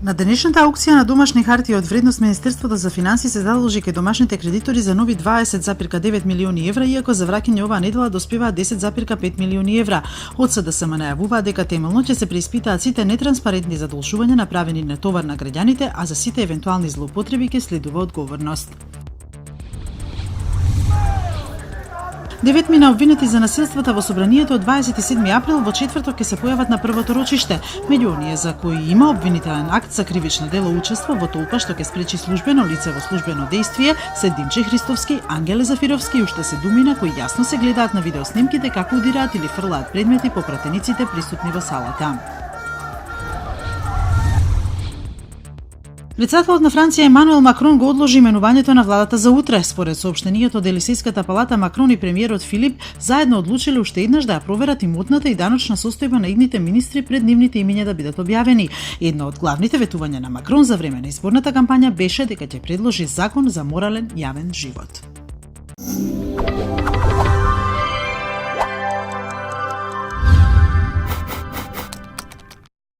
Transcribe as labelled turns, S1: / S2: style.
S1: На денешната аукција на домашни хартии од вредност Министерството за финансии се задолжи кај домашните кредитори за нови 20,9 милиони евра, иако за враќање оваа недела доспеваат 10,5 милиони евра. Од СДСМ најавуваат дека темелно ќе се преиспитаат сите нетранспарентни задолжувања направени на товар на граѓаните, а за сите евентуални злоупотреби ќе следува одговорност. 9 мина обвинети за насилствата во собранието од 27 април во четврток ќе се појават на првото рочиште. Меѓу оние за кои има обвинителен акт за кривично дело учество во толпа што ќе спречи службено лице во службено дејствие се Димче Христовски, Ангеле Зафировски и уште се думина кои јасно се гледаат на видеоснимките како удираат или фрлаат предмети по пратениците присутни во салата. Председателот на Франција Емануел Макрон го одложи именувањето на владата за утре. Според соопштението од Елисејската палата, Макрон и премиерот Филип заедно одлучиле уште еднаш да ја проверат имотната и даночна состојба на идните министри пред нивните имиња да бидат објавени. Едно од главните ветувања на Макрон за време на изборната кампања беше дека ќе предложи закон за морален јавен живот.